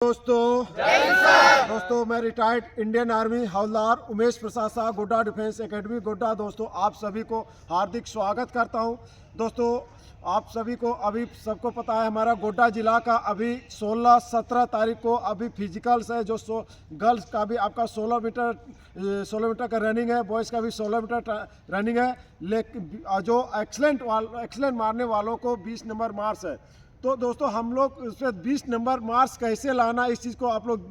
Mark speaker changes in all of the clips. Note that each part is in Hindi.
Speaker 1: दोस्तों मैं रिटायर्ड इंडियन आर्मी हवलदार उमेश प्रसाद साहब गोड्डा डिफेंस एकेडमी गोड्डा। दोस्तों आप सभी को हार्दिक स्वागत करता हूं। दोस्तों आप सभी को अभी सबको पता है हमारा गोड्डा जिला का अभी 16-17 तारीख को अभी फिजिकल्स है, जो गर्ल्स का भी आपका 16 मीटर का रनिंग है, बॉयज़ का भी 16 मीटर रनिंग है। लेकिन जो एक्सलेंट मारने वालों को 20 नंबर मार्क्स है। तो दोस्तों हम लोग उसमें 20 नंबर मार्क्स कैसे लाना, इस चीज़ को आप लोग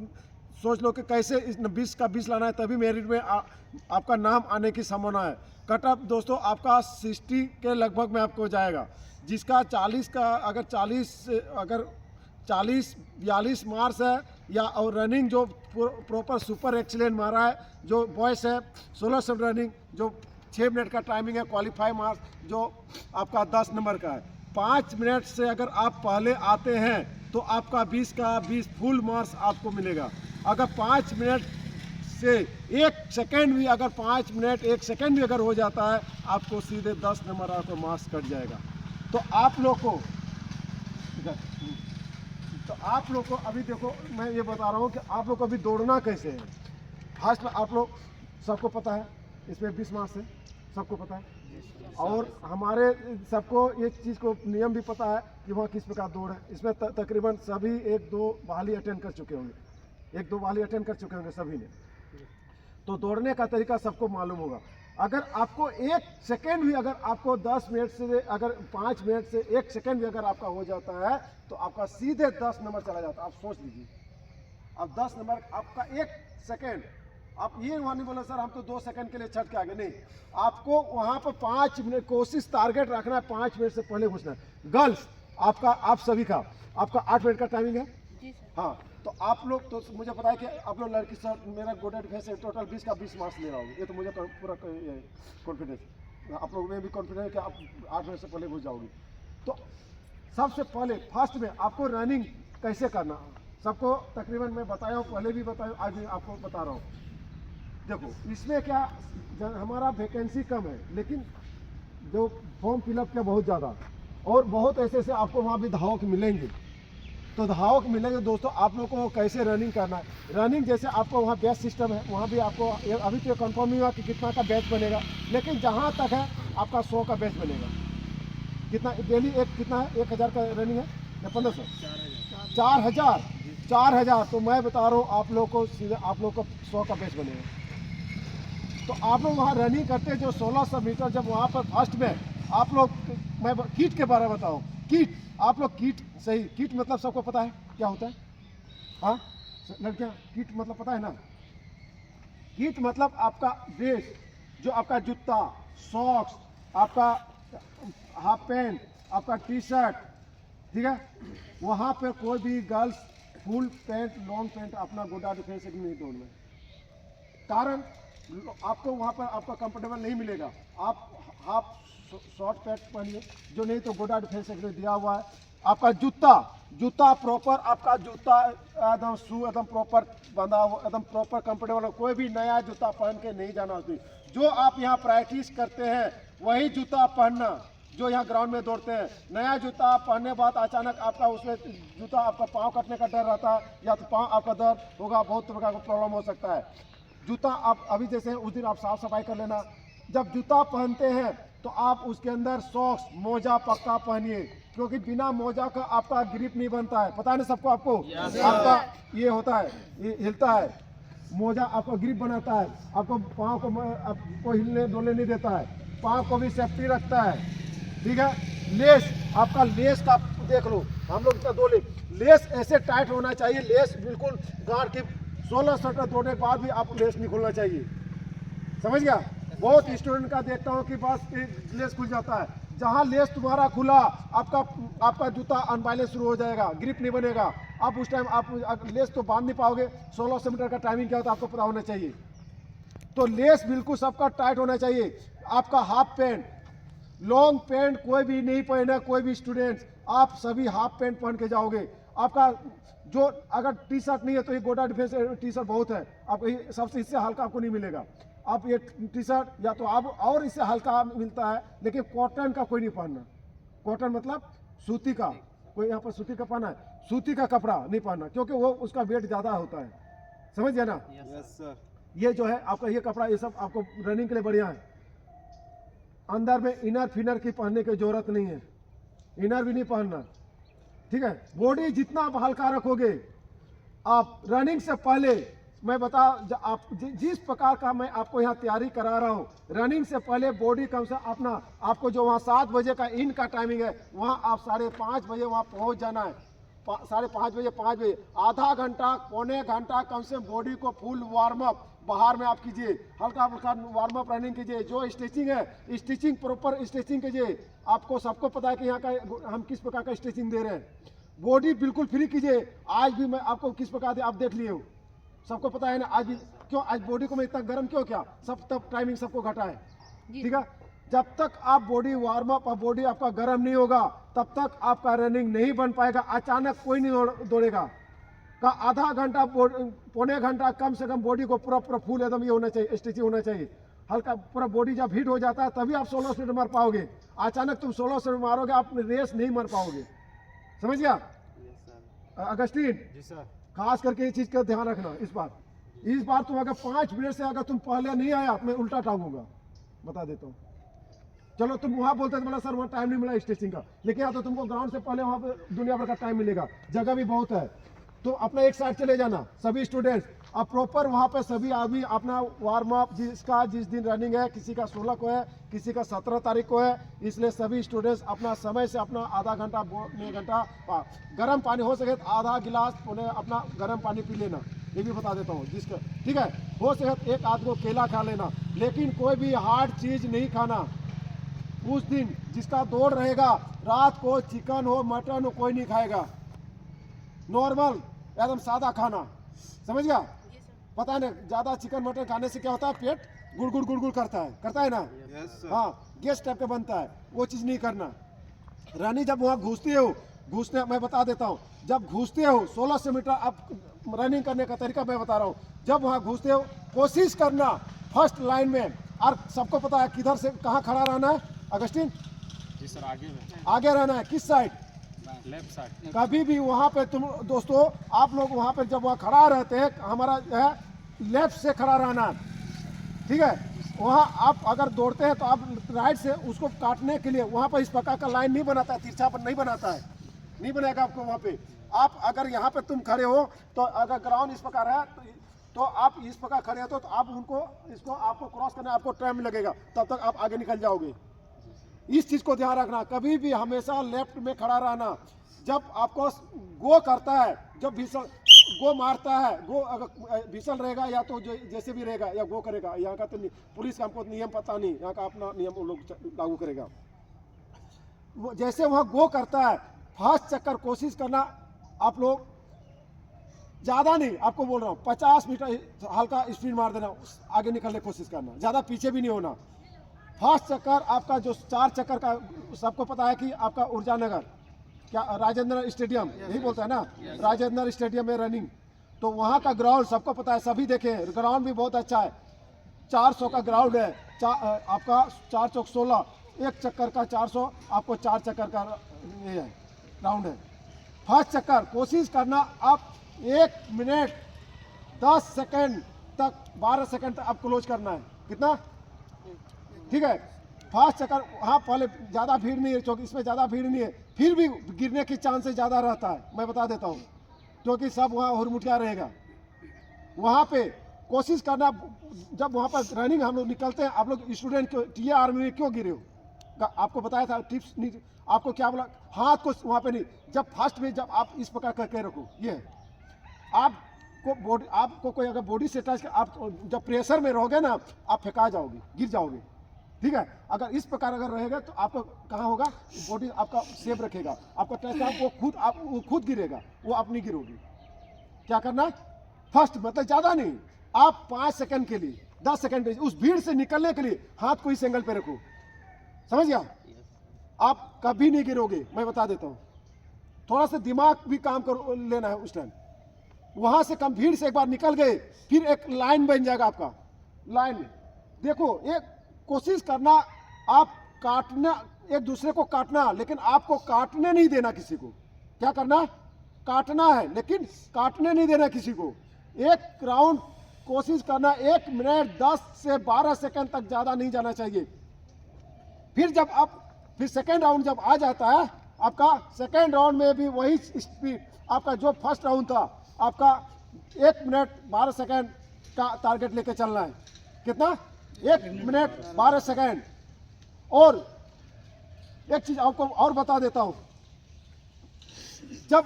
Speaker 1: सोच लो कि कैसे इस 20 का 20 लाना है, तभी मेरिट में आपका नाम आने की संभावना है। कट ऑफ दोस्तों आपका 60 के लगभग में आपको जाएगा। जिसका 40 का अगर 40-42 मार्क्स है या और रनिंग जो प्रॉपर सुपर एक्सीलेंट मारा है, जो बॉयस है 16 सब रनिंग जो 6 मिनट का टाइमिंग है, क्वालिफाई मार्क्स जो आपका 10 नंबर का है। 5 मिनट से अगर आप पहले आते हैं तो आपका 20 का 20 फुल मार्क्स आपको मिलेगा। अगर 5 मिनट से 1 सेकेंड भी अगर 5 मिनट 1 सेकेंड भी अगर हो जाता है, आपको सीधे 10 नंबर आपका मार्क्स कट जाएगा। तो आप लोग को अभी देखो मैं ये बता रहा हूँ कि आप लोग को अभी दौड़ना कैसे है। फर्स्ट आप लोग सबको पता है इसमें 20 मार्क्स है, सबको पता है। और हमारे सबको ये चीज़ को नियम भी पता है कि वहाँ किस प्रकार दौड़ है। इसमें तकरीबन सभी 1-2 बहाली अटेंड कर चुके होंगे, 1-2 बहाली अटेंड कर चुके होंगे सभी ने। तो दौड़ने का तरीका सबको मालूम होगा। अगर आपको 1 सेकेंड भी अगर आपको 10 मिनट से अगर 5 मिनट से 1 सेकेंड भी अगर आपका हो जाता है तो आपका सीधे 10 नंबर चला जाता है। आप सोच लीजिए, अब 10 नंबर आपका 1 सेकेंड। आप ये वहाँ नहीं बोला सर हम तो 2 सेकंड के लिए छट के आगे, नहीं। आपको वहाँ पर 5 मिनट कोशिश टारगेट रखना है, 5 मिनट से पहले घुसना है। गर्ल्स आपका आप सभी का आपका 8 मिनट का टाइमिंग है जी सर। हाँ, तो आप लोग तो मुझे पता है कि आप लोग लड़की सर मेरा गोड्डा डिफेंस से टोटल 20 का 20 मार्क्स ले रहा हूँ, ये तो मुझे पूरा कॉन्फिडेंस। आप लोग में भी कॉन्फिडेंस है कि आप 8 मिनट से पहले घुस जाओगी। तो सबसे पहले फर्स्ट में आपको रनिंग कैसे करना सबको तकरीबन मैं बताया हूँ, पहले भी बताया, आज भी आपको बता रहा हूँ। देखो इसमें क्या हमारा वैकेंसी कम है, लेकिन जो फॉर्म फिलअप का बहुत ज़्यादा, और बहुत ऐसे आपको वहाँ भी धावक मिलेंगे। तो धावक मिलेंगे दोस्तों, आप लोगों को कैसे रनिंग करना है। रनिंग जैसे आपको वहाँ बैच सिस्टम है, वहाँ भी आपको अभी तो कंफर्म नहीं हुआ कि कितना का बैच बनेगा, लेकिन जहाँ तक है आपका 100 का बैच बनेगा। कितना डेली कितना है, 1000 का रनिंग है या 1500? 4000। तो मैं बता रहा हूँ आप लोग को सीधे आप लोग को 100 का बैच बनेगा। तो आप लोग वहाँ रनिंग करते हैं जो 1600 मीटर, जब वहाँ पर फर्स्ट में आप लोग, मैं किट के बारे में बताऊँ। किट आप लोग किट सही, किट मतलब सबको पता है क्या होता है? हाँ लड़कियाँ, किट मतलब पता है ना? किट मतलब आपका ड्रेस, जो आपका जूता, सॉक्स, आपका हाफ पैंट, आपका टी शर्ट, ठीक है। वहाँ पर कोई भी girls full pant long pant अपना गोड्डा डिफेंस में नहीं दौड़ना, कारण आपको वहाँ पर आपका कंफर्टेबल नहीं मिलेगा। आप हाफ शॉर्ट पैंट पहनिए, जो नहीं तो गोड्डा डिफेंस में दिया हुआ है। आपका जूता प्रॉपर, आपका जूता एकदम शू एकदम प्रॉपर बंधा हुआ, एकदम प्रॉपर कंफर्टेबल। कोई भी नया जूता पहन के नहीं जाना उसमें। जो आप यहाँ प्रैक्टिस करते हैं वही जूता पहनना, जो यहाँ ग्राउंड में दौड़ते हैं। नया जूता पहनने बाद अचानक आपका उसमें जूता आपका पाँव कटने का डर रहता है, या तो पाँव आपका दर्द होगा, बहुत प्रकार का प्रॉब्लम हो सकता है। जूता आप अभी जैसे उस दिन आप साफ सफाई कर लेना। जब जूता पहनते हैं तो आप उसके अंदर सॉक्स मोजा पक्का पहनिए, क्योंकि बिना मोजा का आपका ग्रिप नहीं बनता है। पता है ना सबको, आपको आपका ये होता है, ये हिलता है, मोजा आपका ग्रिप बनाता है, आपको पाँव को हिलने डोलने नहीं देता है, पाँव को भी सेफ्टी रखता है, ठीक है। लेस आपका लेस का देख लो, हम लोग इतना लेस ऐसे टाइट होना चाहिए, लेस बिल्कुल गार्ड की 16 सटर दौड़ने के बाद भी आपको लेस नहीं खोलना चाहिए, समझ गया। बहुत स्टूडेंट का देखता हूँ कि बस लेस खुल जाता है। जहाँ लेस तुम्हारा खुला आपका जूता अनबैलेंस शुरू हो जाएगा, ग्रिप नहीं बनेगा। आप उस टाइम आप लेस तो बांध नहीं पाओगे। 1600 मीटर का टाइमिंग क्या होता है आपको पता होना चाहिए। तो लेस बिल्कुल सबका टाइट होना चाहिए। आपका हाफ पैंट, लॉन्ग पैंट कोई भी नहीं पहने, कोई भी स्टूडेंट्स, आप सभी हाफ पैंट पहन के जाओगे। आपका जो अगर टी शर्ट नहीं है तो ये गोड्डा डिफेंस टी शर्ट बहुत है, आपको सबसे इससे हल्का आपको नहीं मिलेगा। आप ये टी शर्ट या तो आप और इससे हल्का मिलता है, लेकिन कॉटन का कोई नहीं पहनना। कॉटन मतलब सूती का, कोई यहाँ पर सूती का पहना है। सूती का कपड़ा नहीं पहनना, क्योंकि वो उसका वेट ज़्यादा होता है, समझ गया ना।
Speaker 2: Yes sir.
Speaker 1: ये जो है आपका ये कपड़ा, ये सब आपको रनिंग के लिए बढ़िया है। अंदर में इनर फिनर की पहनने की जरूरत नहीं है, इनर भी नहीं पहनना, ठीक है। बॉडी जितना आप हल्का रखोगे, आप रनिंग से पहले मैं आप जिस प्रकार का मैं आपको यहाँ तैयारी करा रहा हूँ, रनिंग से पहले बॉडी कम से अपना, आपको जो वहाँ 7 बजे का इन का टाइमिंग है, वहाँ आप 5:30 बजे वहाँ पहुँच जाना है। 5:30 बजे 5 बजे आधा घंटा पौने घंटा कम से बॉडी को फुल वार्म अप बाहर में आप कीजिए, हल्का हल्का वार्म अप रनिंग कीजिए। जो स्ट्रेचिंग है, स्टिचिंग प्रॉपर स्ट्रेचिंग कीजिए। आपको सबको पता है कि यहाँ का हम किस प्रकार का स्ट्रेचिंग दे रहे हैं। बॉडी बिल्कुल फ्री कीजिए। आज भी मैं आपको किस प्रकार से आप देख लिए हो, सबको पता है ना। आज भी क्यों, आज बॉडी को मैं इतना गर्म क्यों किया, सब तब टाइमिंग सबको घटा है, ठीक है। जब तक आप बॉडी वार्म अप और बॉडी आपका गर्म नहीं होगा, तब तक आपका रनिंग नहीं बन पाएगा। अचानक कोई नहीं दौड़ेगा। का आधा घंटा पौने घंटा कम से कम बॉडी को पूरा फुल एकदम ये होना चाहिए, स्ट्रेचिंग होना चाहिए। हल्का पूरा बॉडी जब हीट हो जाता है तभी आप 16 मिनट मार पाओगे। अचानक तुम 16 मिनट मारोगे, आप रेस नहीं मार पाओगे, समझ गया। अगस्टीन
Speaker 2: जी सर।
Speaker 1: खास करके इस चीज का ध्यान रखना। इस बार तुम अगर 5 मिनट से अगर तुम पहले नहीं आया, मैं उल्टा टांगूंगा, बता देता हूँ। चलो तुम वहाँ बोलते थे बोला सर वहाँ टाइम नहीं मिला स्टेचिंग का, लेकिन या तो तुमको ग्राउंड से पहले वहाँ पे दुनिया भर का टाइम मिलेगा, जगह भी बहुत है। तो अपना एक साइड चले जाना सभी स्टूडेंट्स, अब प्रॉपर वहाँ पे सभी आदमी अपना वार्म अप, जिस दिन रनिंग है, किसी का 16 को है, किसी का 17 तारीख को है, इसलिए सभी स्टूडेंट्स अपना समय से अपना आधा घंटा पौने घंटा गर्म पानी हो सके तो आधा गिलास पौने अपना गर्म पानी पी लेना। ये भी बता देता हूँ जिसका, ठीक है। हो सके एक आध को केला खा लेना, लेकिन कोई भी हार्ड चीज नहीं खाना उस दिन। जिसका दौड़ रहेगा रात को चिकन हो मटन हो कोई नहीं खाएगा, नॉर्मल एकदम सादा खाना, समझ गया। पता है ना, ज्यादा चिकन मटन खाने से क्या होता है, पेट गुड़ करता है ना। हाँ, गैस टाइप का बनता है, वो चीज नहीं करना। रानी जब वहाँ घुसते मैं बता देता हूँ, जब घुसते हो 1600 मीटर आप रनिंग करने का तरीका मैं बता रहा हूँ। जब वहाँ घुसते हो कोशिश करना फर्स्ट लाइन में, और सबको पता है किधर से कहाँ खड़ा रहना है। अगस्टीन
Speaker 2: जी सर।
Speaker 1: आगे रहना है, किस साइड,
Speaker 2: लेफ्ट साइड।
Speaker 1: कभी भी वहाँ पे तुम दोस्तों आप लोग वहाँ पे जब वहाँ खड़ा रहते हैं, हमारा जो है लेफ्ट से खड़ा रहना है, ठीक है। वहाँ आप अगर दौड़ते हैं तो आप राइट से उसको काटने के लिए वहाँ पर इस प्रकार का लाइन नहीं बनाता है, तिरछा पर नहीं बनाता है, नहीं बनेगा आपको वहाँ पे। आप अगर यहाँ पे तुम खड़े हो तो अगर ग्राउंड इस प्रकार है तो आप इस प्रकार खड़े हो तो आप उनको इसको आपको क्रॉस करने आपको टाइम लगेगा, तब तक आप आगे निकल जाओगे। इस चीज को ध्यान रखना, कभी भी हमेशा लेफ्ट में खड़ा रहना। जब आपको गो करता है, जब भीषण गो मारता है, गो अगर भीषण रहेगा या तो जैसे भी रहेगा या गो करेगा, यहाँ का तो पुलिस का हमको नियम पता नहीं, यहाँ का अपना नियम वो लोग लागू करेगा। जैसे वहाँ गो करता है फर्स्ट चक्कर कोशिश करना आप लोग, ज्यादा नहीं आपको बोल रहा हूँ, 50 मीटर हल्का स्पीड मार देना, आगे निकलने की कोशिश करना, ज्यादा पीछे भी नहीं होना। फर्स्ट चक्कर आपका जो 4 चक्कर का सबको पता है कि आपका ऊर्जा नगर क्या राजेंद्र स्टेडियम यही बोलता है ना, राजेंद्र स्टेडियम में रनिंग, तो वहाँ का ग्राउंड सबको पता है, सभी देखे, ग्राउंड भी बहुत अच्छा है। 400 का ग्राउंड है, आपका 4 चौक 16, एक चक्कर का 400, आपको 4 चक्कर का ये है राउंड है। फर्स्ट चक्कर कोशिश करना आप 1 मिनट 10 सेकेंड तक 12 सेकेंड तक आप क्लोज करना है, कितना, ठीक है। फास्ट चक्कर, हाँ पहले ज़्यादा भीड़ नहीं है, क्योंकि इसमें ज़्यादा भीड़ नहीं है, फिर भी गिरने की चांसेस ज़्यादा रहता है, मैं बता देता हूँ, क्योंकि सब वहाँ हुरमुटिया रहेगा। वहाँ पे कोशिश करना, जब वहाँ पर रनिंग हम लोग निकलते हैं, आप लोग स्टूडेंट क्यों टीए आर्मी में क्यों गिरे हो, आपको बताया था टिप्स नहीं, आपको क्या बोला, हाथ को वहाँ पे नहीं, जब फर्स्ट में जब आप इस प्रकार करके रखो, ये है आपको कोई अगर बॉडी से टच, आप जब प्रेशर में रहोगे ना आप फेंका जाओगे, गिर जाओगे, ठीक है। अगर इस प्रकार अगर रहेगा तो आपको कहाँ होगा, बॉडी आपका सेफ रखेगा, आपका टच आप वो खुद गिरेगा, वो आप नहीं गिरोगे। क्या करना है, फर्स्ट मतलब ज़्यादा नहीं, आप 5 सेकंड के लिए 10 सेकंड के लिए उस भीड़ से निकलने के लिए हाथ को इस एंगल पे रखो, समझ गया। आप कभी नहीं गिरोगे, मैं बता देता हूँ। थोड़ा सा दिमाग भी काम कर लेना है उस टाइम। वहां से कम भीड़ से एक बार निकल गए, फिर एक लाइन बन जाएगा आपका, लाइन में देखो, एक कोशिश करना आप काटना, एक दूसरे को काटना, लेकिन आपको काटने नहीं देना किसी को। क्या करना, काटना है, लेकिन काटने नहीं देना किसी को। एक राउंड कोशिश करना, 1 मिनट 10 से 12 सेकंड तक ज़्यादा नहीं जाना चाहिए। फिर सेकंड राउंड जब आ जाता है आपका, सेकंड राउंड में भी वही स्पीड, आपका जो फर्स्ट राउंड था आपका 1 मिनट 12 सेकंड का टारगेट लेके चलना है। कितना? 1 मिनट 12 सेकंड। और एक चीज आपको और बता देता हूं, जब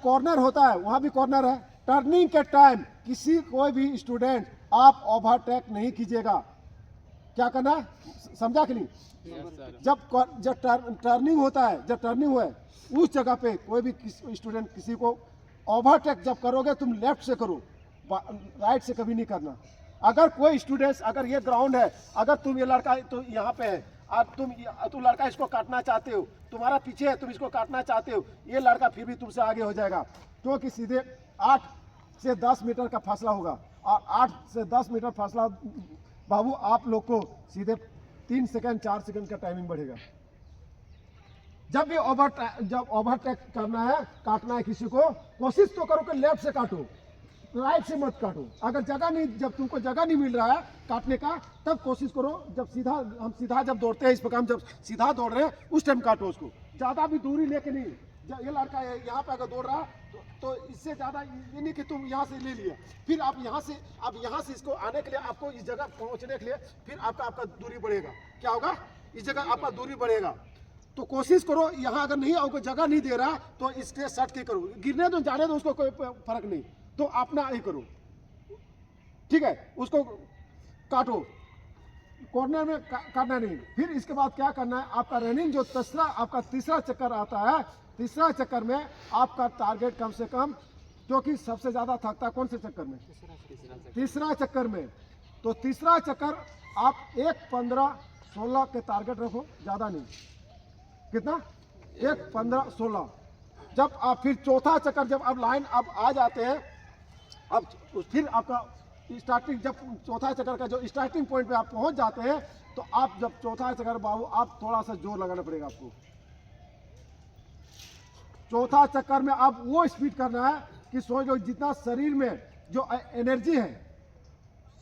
Speaker 1: कॉर्नर होता है, वहां भी कॉर्नर है, टर्निंग के टाइम कोई भी स्टूडेंट आप ओवरटेक नहीं कीजिएगा। क्या करना है, समझा कि नहीं? जब टर्निंग होता है, जब टर्निंग हुआ है उस जगह पे कोई भी स्टूडेंट किसी को ओवरटेक जब करोगे तुम लेफ्ट से करो, राइट से कभी नहीं करना। अगर कोई स्टूडेंट्स, अगर ये ग्राउंड है, अगर तुम ये लड़का तो यहाँ पे है और तुम लड़का इसको काटना चाहते हो, तुम्हारा पीछे है, तुम इसको काटना चाहते हो, ये लड़का फिर भी तुमसे आगे हो जाएगा, क्योंकि सीधे 8 से 10 मीटर का फासला होगा। और 8 से 10 मीटर फासला बाबू, आप लोग को सीधे 3 सेकंड 4 सेकंड का टाइमिंग बढ़ेगा। जब भी ओवरटेक करना है, काटना है किसी को, कोशिश तो करो कि लेफ्ट से काटो, राइट से मत काटो। अगर जब तुमको जगह नहीं मिल रहा है काटने का, तब कोशिश करो जब हम सीधा जब दौड़ते हैं, इस प्रकार हम जब सीधा दौड़ रहे हैं उस टाइम काटो उसको। ज़्यादा भी दूरी लेके नहीं, ये लड़का यहाँ पे अगर दौड़ रहा तो इससे ज़्यादा ये नहीं कि तुम यहाँ से ले लिया, फिर आप यहाँ से इसको आने के लिए, आपको इस जगह पहुँचने के लिए फिर आपका दूरी बढ़ेगा। क्या होगा? इस जगह आपका दूरी बढ़ेगा। तो कोशिश करो, यहाँ अगर नहीं आपको जगह नहीं दे रहा तो इसके सट के करो, गिरने दो जाने दो, उसको कोई फर्क नहीं, तो अपना ही करो, ठीक है? उसको काटो, कॉर्नर में काटना नहीं। फिर इसके बाद क्या करना है, आपका रनिंग जो तीसरा चक्कर आता है, तीसरा चक्कर में आपका टारगेट कम से कम, क्योंकि सबसे ज्यादा थकता है कौन से चक्कर में? तीसरा चक्कर में। तो तीसरा चक्कर आप 1 15 16 के टारगेट रखो, ज्यादा नहीं। कितना? 1 15 16। जब आप फिर चौथा चक्कर, जब आप लाइन आप आ जाते हैं, अब फिर आपका स्टार्टिंग, जब चौथा चक्कर का जो स्टार्टिंग पॉइंट पे आप पहुंच जाते हैं, तो आप जब चौथा चक्कर बाबू, आप थोड़ा सा जोर लगाना पड़ेगा आपको। चौथा चक्कर में आप वो स्पीड करना है कि सोच लो जितना शरीर में जो एनर्जी है,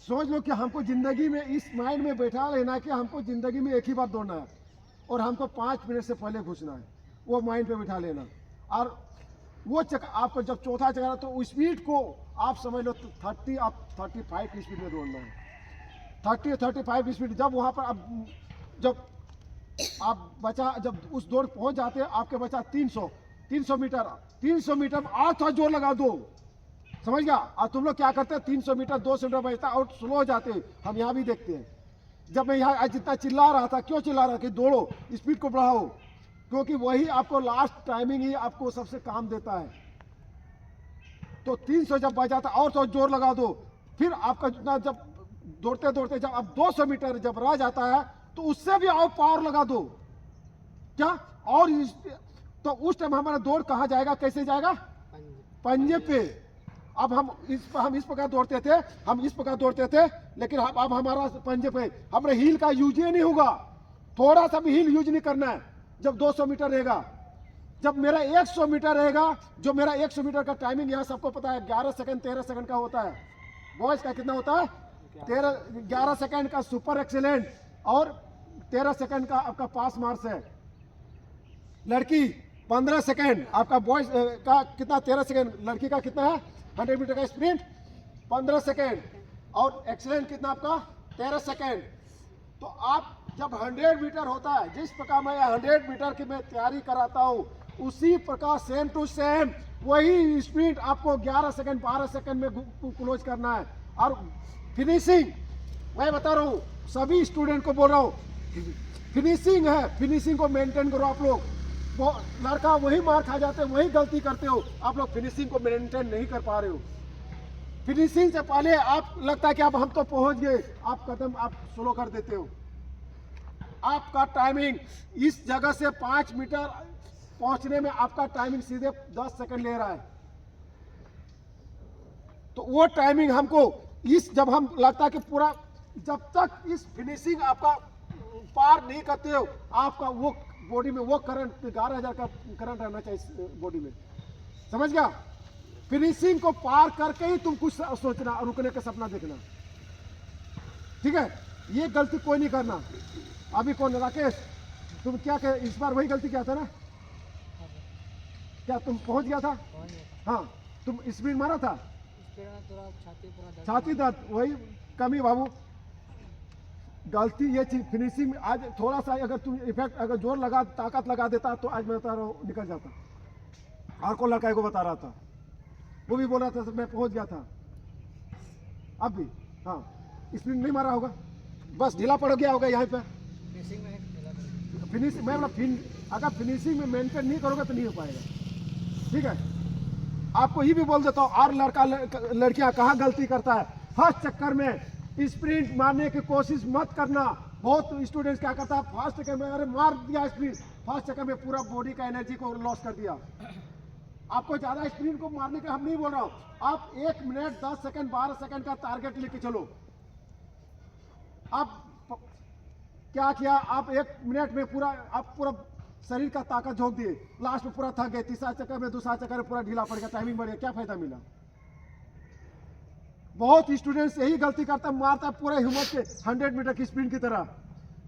Speaker 1: सोच लो कि हमको जिंदगी में इस माइंड में बैठा लेना है कि हमको जिंदगी में एक ही बार दौड़ना है और हमको 5 मिनट से पहले घुसना है, वो माइंड पे बिठा लेना। और वो चक्कर आपको जब चौथा चक्कर, तो स्पीड को आप समझ लो 30 आप 35 की स्पीड में दौड़ना है। 30 35 की स्पीड। जब वहाँ पर जब उस दौड़ पहुँच जाते हैं, आपके बचा 300 मीटर। 300 मीटर में और थोड़ा जोर लगा दो, समझ गया? और तुम लोग क्या करते हैं, 300 मीटर 200 मीटर बचता और स्लो हो जाते हैं। हम यहाँ भी देखते हैं। जब मैं यहाँ जितना चिल्ला रहा था, क्यों चिल्ला रहा कि दौड़ो, स्पीड को बढ़ाओ, क्योंकि वही आपको लास्ट टाइमिंग ही आपको सबसे काम देता है। तो 300 जब बच जाता और तो जोर लगा दो, फिर आपका जितना जब दौड़ते दौड़ते जब आप 200 मीटर जब रह जाता है, तो उससे भी और पावर लगा दो। क्या? और तो उस टाइम हमारा दौड़ कहाँ जाएगा, कैसे जाएगा? पंजे पे। अब हम इस प्रकार दौड़ते थे, लेकिन अब हमारा पंजे पे, हमारे हील का यूज ही नहीं होगा, थोड़ा सा भी हील यूज नहीं करना है। जब 200 मीटर रहेगा, जब मेरा 100 मीटर रहेगा, जो मेरा 100 मीटर का टाइमिंग यहाँ सबको पता है 11 सेकंड 13 सेकंड का होता है। बॉयज का कितना होता है? 11 सेकंड का सुपर एक्सीलेंट और 13 सेकंड का आपका पास मार्क्स है। लड़की 15 सेकंड, आपका बॉयज का कितना? 13 सेकंड। लड़की का कितना है? 100 मीटर का स्प्रिंट 15 सेकंड और एक्सीलेंट कितना आपका? 13 सेकंड। तो आप जब 100 मीटर होता है, जिस प्रकार मैं 100 मीटर की मैं तैयारी कराता हूँ, उसी प्रकार सेम टू सेम वही स्प्रिंट आपको 11 सेकंड 12 सेकंड में क्लोज करना है। और फिनिशिंग मैं बता रहा हूँ, सभी स्टूडेंट को बोल रहा हूँ, फिनिशिंग है, फिनिशिंग को मेंटेन करो। आप लोग लड़का वही मार खा जाते हैं, वही गलती करते हो, आप लोग फिनिशिंग को मेंटेन नहीं कर पा रहे हो। फिनिशिंग से पहले आप लगता है कि अब हम तो पहुंच गए, आप कदम आप स्लो कर देते हो। आपका टाइमिंग इस जगह से 5 मीटर पहुंचने में आपका टाइमिंग सीधे 10 सेकंड ले रहा है। तो वो टाइमिंग हमको जब हम लगता है कि पूरा, जब तक इस फिनिशिंग आपका पार नहीं करते हो, आपका वो बॉडी में वो करंट 11,000 का करंट रहना चाहिए बॉडी में। समझ गया? फिनिशिंग को पार करके ही तुम कुछ सोचना, रुकने का सपना देखना, ठीक है? ये गलती कोई नहीं करना। अभी कौन, राकेश, तुम क्या कहे, इस बार वही गलती किया था ना? क्या तुम पहुंच गया था? हाँ, तुम स्पीड मारा था, छाती दर्द, वही कमी बाबू। गलती ये चीज फिनिशिंग में आज थोड़ा सा अगर तुम इफेक्ट, अगर जोर लगा, ताकत लगा देता तो आज मैं बता रहा हूँ निकल जाता। और को लड़का को बता रहा था, वो भी बोल रहा था मैं पहुंच गया था। अब भी हाँ, स्पीड नहीं मारा होगा, बस ढीला पड़ गया होगा यहाँ पे। फिनिशिंग मैं अगर फिनिशिंग में मेंटेन नहीं करोगे तो नहीं हो पाएगा, ठीक है? आपको ये भी बोल देता हूँ, और लड़कियां कहाँ गलती करता है, फर्स्ट चक्कर में स्प्रिंट मारने की कोशिश मत करना। बहुत स्टूडेंट्स क्या करता है, फर्स्ट चक्कर में अरे मार दिया स्प्रिंट, फर्स्ट चक्कर में पूरा बॉडी का एनर्जी को लॉस कर दिया। आपको ज्यादा स्प्रिंट को मारने का हम नहीं बोल रहा हूँ, आप 1 मिनट 10 सेकंड 12 सेकंड का टारगेट लेके चलो। आप क्या किया, आप 1 मिनट में आप पूरा शरीर का ताकत झोंक दिए, लास्ट में पूरा थक गए, तीसरा चक्कर में दूसरा चक्कर में पूरा ढीला पड़ गया, टाइमिंग बढ़ गया, क्या फायदा मिला? बहुत स्टूडेंट्स यही गलती करता, मारता है पूरा हिम्मत के 100 मीटर की स्पीड की तरह।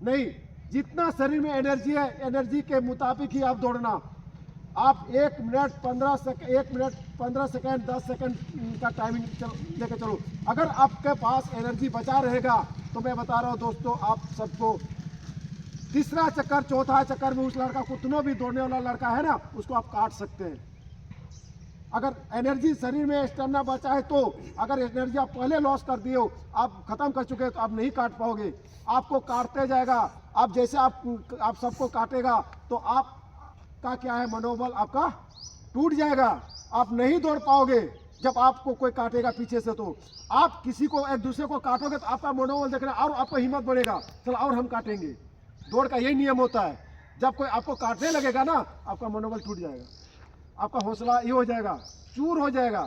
Speaker 1: नहीं, जितना शरीर में एनर्जी है, एनर्जी के मुताबिक ही आप दौड़ना। आप 1 मिनट 15 सेकंड 10 सेकंड का टाइमिंग लेके चलो। अगर आपके पास एनर्जी बचा रहेगा तो मैं बता रहा हूँ दोस्तों, आप सबको तीसरा चक्कर चौथा चक्कर में उस लड़का को, कितना भी दौड़ने वाला लड़का है ना, उसको आप काट सकते हैं। अगर एनर्जी शरीर में स्टेमिना बचा है तो, अगर एनर्जी आप पहले लॉस कर दिए हो, आप खत्म कर चुके हैं, तो आप नहीं काट पाओगे, आपको काटते जाएगा। आप जैसे आप सबको काटेगा तो आपका क्या है, मनोबल आपका टूट जाएगा, आप नहीं दौड़ पाओगे। जब आपको कोई काटेगा पीछे से तो आप किसी को एक दूसरे को काटोगे तो आपका मनोबल देखना और आपको हिम्मत बढ़ेगा, चलो और हम काटेंगे। दौड़ का यही नियम होता है, जब कोई आपको काटने लगेगा ना, आपका मनोबल टूट जाएगा, आपका हौसला ये हो जाएगा, चूर हो जाएगा,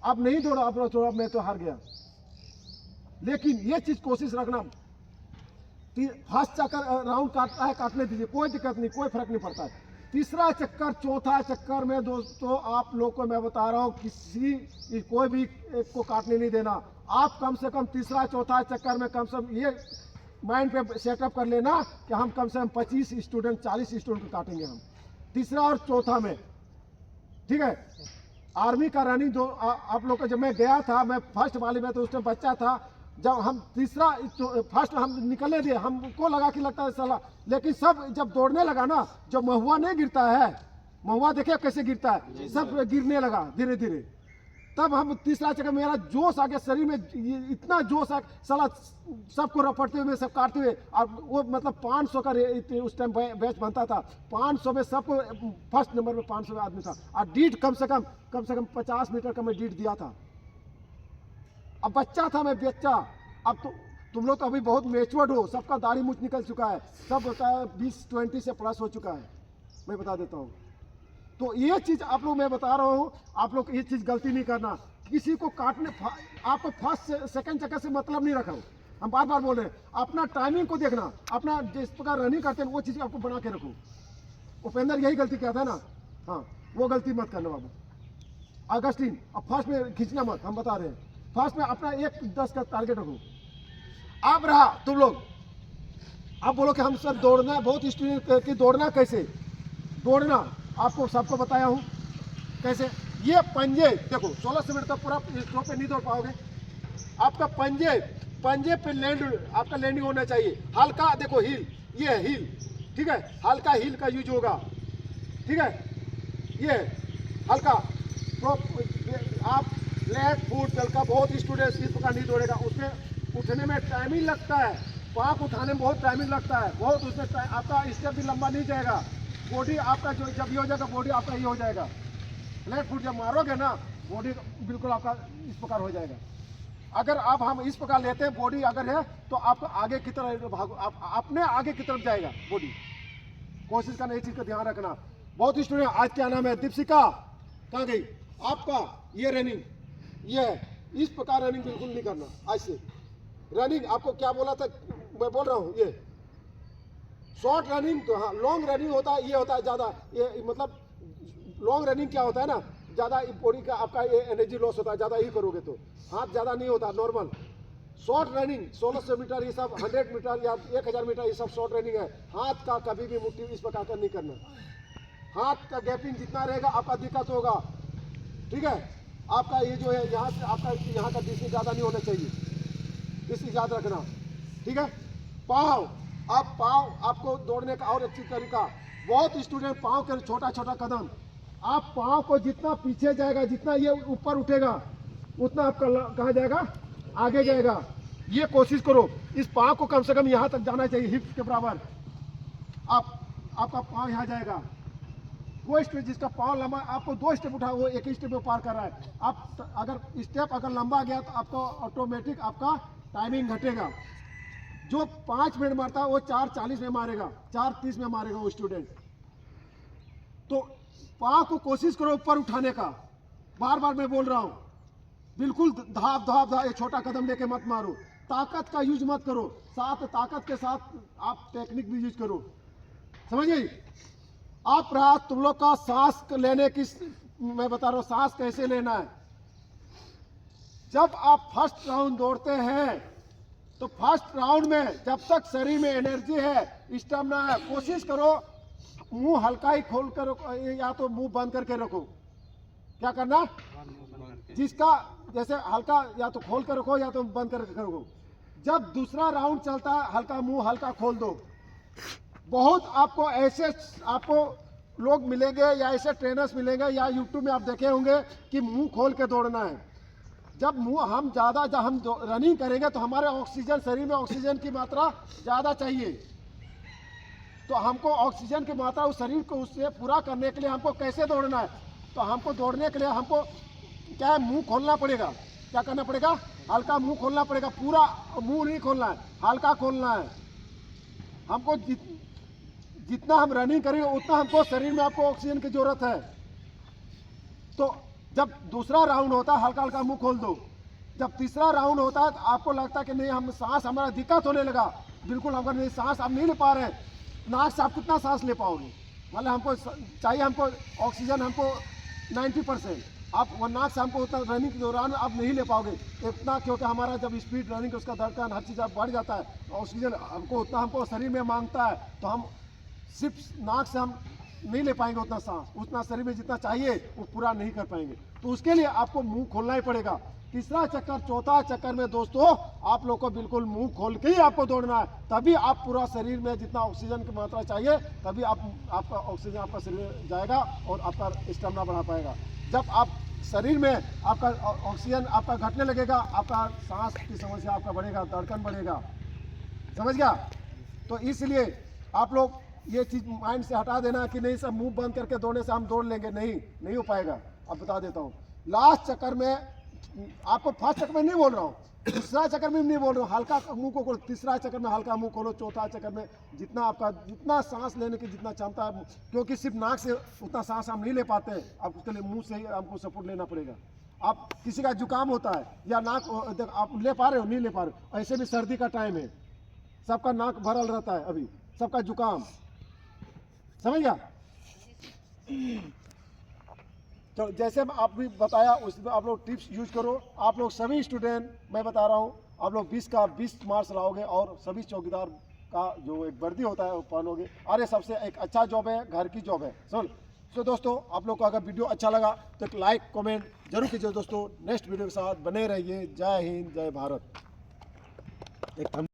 Speaker 1: आप नहीं दौड़ो, आप छोड़ो मैं तो हार गया। लेकिन ये चीज कोशिश रखना, फर्स्ट चक्कर राउंड काटता है, काटने दीजिए, कोई दिक्कत नहीं, कोई फर्क नहीं पड़ता है। तीसरा चक्कर चौथा चक्कर में दोस्तों आप लोग को मैं बता रहा हूँ, कोई भी एक को काटने नहीं देना। आप कम से कम तीसरा चौथा चक्कर में कम से कम ये माइंड पे सेटअप कर लेना कि हम कम से कम 25 स्टूडेंट 40 स्टूडेंट को काटेंगे हम तीसरा और चौथा में, ठीक है? आर्मी का रनिंग जो आप लोग को, जब मैं गया था, मैं फर्स्ट वाले में तो उस टाइम बच्चा था, जब हम तीसरा फर्स्ट हम निकलने दिए, हमको लगा कि लगता है साला, लेकिन सब जब दौड़ने लगा ना, जब महुआ नहीं गिरता है, महुआ देखिए कैसे गिरता है, सब गिरने लगा धीरे धीरे। तब हम तीसरा चक्कर, मेरा जोश आ गया शरीर में, इतना जोश आ, साला सबको रपटते हुए सब काटते हुए, और वो मतलब 500 का उस टाइम बैच बनता था, 500 में सबको फर्स्ट नंबर में 500 आदमी था, और डीड कम से कम 50 मीटर का मैं डीड दिया था। अब बच्चा था मैं, बच्चा। अब तो तुम लोग तो अभी बहुत मैच्योर्ड हो, सबका दाढ़ी मूछ निकल चुका है, सब होता है 20-20 से प्लस हो चुका है, मैं बता देता हूँ। तो ये चीज़ आप लोग, मैं बता रहा हूँ, आप लोग ये चीज़ गलती नहीं करना, किसी को काटने, आपको फर्स्ट सेकंड चक्कर से मतलब नहीं रखा, हम बार बार बोल रहे हैं, अपना टाइमिंग को देखना, अपना जिस प्रकार रनिंग करते हैं वो चीज़ आपको बना के रखो। उपेंद्र यही गलती किया था ना, हाँ, वो गलती मत करना बाबू। अगस्टिन, अब फर्स्ट में खींचना मत, हम बता रहे हैं, फर्स्ट में अपना 1-10 का टारगेट रखो। अब रहा तुम लोग, अब बोलो कि हम सब दौड़ना है, बहुत स्टूडेंट की दौड़ना कैसे, दौड़ना आपको सबको बताया हूँ कैसे। ये पंजे देखो, 16 मिनट तक पूरा स्ट्रोक पे नहीं दौड़ पाओगे, आपका पंजे पे आपका लैंडिंग होना चाहिए, हल्का देखो हील, ये है हील, ठीक है, हल्का हील का यूज होगा, ठीक है, ये हल्का। आप लेफ्ट फुट चलका, बहुत स्टूडेंट्स इस प्रकार नहीं दौड़ेगा, उसमें उठने में टाइमिंग लगता है, पाँव उठाने में बहुत टाइमिंग लगता है, बहुत उसमें आपका स्टेप भी लंबा नहीं जाएगा, बॉडी आपका जो जब ये हो जाएगा, बॉडी आपका ये हो जाएगा, लेफ्ट फुट जब मारोगे ना, बॉडी बिल्कुल आपका इस प्रकार हो जाएगा। अगर आप हम इस प्रकार लेते हैं, बॉडी अगर है तो आपको आगे की तरफ भागो, आप अपने आगे की तरफ जाएगा बॉडी, कोशिश करना, इस चीज़ का ध्यान रखना। बहुत स्टूडेंट, आज क्या नाम है, दीपशिका कहाँ गई आपका, ये रनिंग, ये इस प्रकार रनिंग बिल्कुल नहीं करना। आज से रनिंग आपको क्या बोला था, मैं बोल रहा हूँ, ये शॉर्ट रनिंग तो हाँ, लॉन्ग रनिंग होता है, ये होता है ज़्यादा, ये मतलब लॉन्ग रनिंग क्या होता है ना, ज़्यादा बॉडी का आपका ये एनर्जी लॉस होता है, ज़्यादा ही करोगे तो हाथ ज़्यादा नहीं होता नॉर्मल। शॉर्ट रनिंग 1600 मीटर ये सब 100 मीटर या 1000 मीटर ये सब शॉर्ट रनिंग है। हाथ का कभी भी मुट्ठी इस प्रकार का नहीं करना, हाथ का गैपिंग जितना रहेगा आपका दिक्कत होगा, ठीक है। आपका ये जो है यहाँ से आपका यहाँ का डिस्टेंस ज़्यादा नहीं होना चाहिए, इसलिए याद रखना, ठीक है। पाँव, आप पाँव आपको दौड़ने का और अच्छी तरीका, बहुत स्टूडेंट पाँव के छोटा छोटा कदम, आप पाँव को जितना पीछे जाएगा, जितना ये ऊपर उठेगा उतना आपका कहाँ जाएगा, आगे जाएगा। ये कोशिश करो, इस पाँव को कम से कम यहाँ तक जाना चाहिए, हिप्स के बराबर। आपका पाँव यहाँ जाएगा। वो स्टेप जिसका पाँव लंबा, आपको 2 स्टेप उठा वो एक ही स्टेप में पार कर रहा है। आप अगर स्टेप अगर लंबा गया तो आपको ऑटोमेटिक आपका टाइमिंग घटेगा। जो 5 मिनट मारता है वो 4:40 में मारेगा, 4:30 में मारेगा वो स्टूडेंट। तो पाँव को कोशिश करो ऊपर उठाने का, बार बार मैं बोल रहा हूँ, बिल्कुल धाप धाप धाप, एक छोटा कदम लेके मत मारो, ताकत का यूज मत करो, साथ ताकत के साथ आप टेक्निक भी यूज करो, समझ गई। आप रहा तुम लोग का सांस लेने की, मैं बता रहा हूँ सांस कैसे लेना है। जब आप फर्स्ट राउंड दौड़ते हैं तो फर्स्ट राउंड में जब तक शरीर में एनर्जी है, स्टेमिना है, कोशिश करो मुंह हल्का ही खोल कर रखो या तो मुंह बंद करके रखो। क्या करना, जिसका जैसे हल्का या तो खोल कर रखो या तो बंद करके रखो। जब दूसरा राउंड चलता है हल्का मुंह हल्का खोल दो। बहुत आपको ऐसे आपको लोग मिलेंगे या ऐसे ट्रेनर्स मिलेंगे या यूट्यूब में आप देखे होंगे कि मुंह खोल के दौड़ना है। जब हम रनिंग करेंगे तो हमारे ऑक्सीजन, शरीर में ऑक्सीजन की मात्रा ज़्यादा चाहिए, तो हमको ऑक्सीजन की मात्रा उस शरीर को उससे पूरा करने के लिए हमको कैसे दौड़ना है, तो हमको दौड़ने के लिए हमको क्या है, मुंह खोलना पड़ेगा। क्या करना पड़ेगा, हल्का मुंह खोलना पड़ेगा, पूरा मुंह नहीं खोलना है, हल्का खोलना है। हमको जितना हम रनिंग करेंगे उतना हमको शरीर में आपको ऑक्सीजन की जरूरत है। तो जब दूसरा राउंड होता है हल्का हल्का मुंह खोल दो। जब तीसरा राउंड होता है तो आपको लगता है कि नहीं हम सांस, हमारा दिक्कत होने लगा, बिल्कुल अगर नहीं सांस आप नहीं ले पा रहे हैं, नाक से आप कितना सांस ले पाओगे, मतलब हमको चाहिए हमको ऑक्सीजन हमको 90%, आप वो नाक से हमको उतना रनिंग के दौरान आप नहीं ले पाओगे इतना, क्योंकि हमारा जब स्पीड रनिंग उसका धड़कन हर चीज़ बढ़ जाता है, ऑक्सीजन हमको उतना हमको शरीर में मांगता है, तो हम सिर्फ नाक से हम नहीं ले पाएंगे उतना सांस, उतना शरीर में जितना चाहिए वो पूरा नहीं कर पाएंगे। तो उसके लिए आपको मुंह खोलना ही पड़ेगा। तीसरा चक्कर, चौथा चक्कर में दोस्तों आप लोग को बिल्कुल मुंह खोल के ही आपको दौड़ना है, तभी आप पूरा शरीर में जितना ऑक्सीजन की मात्रा चाहिए तभी आपका ऑक्सीजन आपका शरीर में जाएगा और आपका स्टेमिना बढ़ा पाएगा। जब आप शरीर में आपका ऑक्सीजन आपका घटने लगेगा, आपका सांस की समस्या आपका बढ़ेगा, धड़कन बढ़ेगा, समझ गया। तो इसलिए आप लोग ये चीज़ माइंड से हटा देना कि नहीं सब मुंह बंद करके दौड़ने से हम दौड़ लेंगे, नहीं हो पाएगा। अब बता देता हूँ, लास्ट चक्कर में आपको, फर्स्ट चक्कर में नहीं बोल रहा हूँ, दूसरा चक्कर में नहीं बोल रहा हूँ, हल्का मुंह को खोलो, तीसरा चक्कर में हल्का मुंह खोलो, चौथा चक्कर में जितना सांस लेने की जितना क्षमता है, क्योंकि सिर्फ नाक से उतना सांस हम नहीं ले पाते हैं, अब उसके लिए मुंह से ही हमको सपोर्ट लेना पड़ेगा। आप किसी का जुकाम होता है या नाक आप ले पा रहे हो, नहीं ले पा रहे हो, ऐसे भी सर्दी का टाइम है, सबका नाक भरल रहता है, अभी सबका जुकाम, समझ गया। तो जैसे आप भी बताया उसमें आप लोग टिप्स यूज करो। आप लोग सभी स्टूडेंट, मैं बता रहा हूँ, आप लोग 20 मार्क्स लाओगे और सभी चौकीदार का जो एक वर्दी होता है वो पहनोगे, और ये सबसे एक अच्छा जॉब है, घर की जॉब है। सो दोस्तों आप लोग को अगर वीडियो अच्छा लगा तो एक लाइक कमेंट जरूर कीजिए दोस्तों। नेक्स्ट वीडियो के साथ बने रहिए। जय हिंद, जय भारत। एक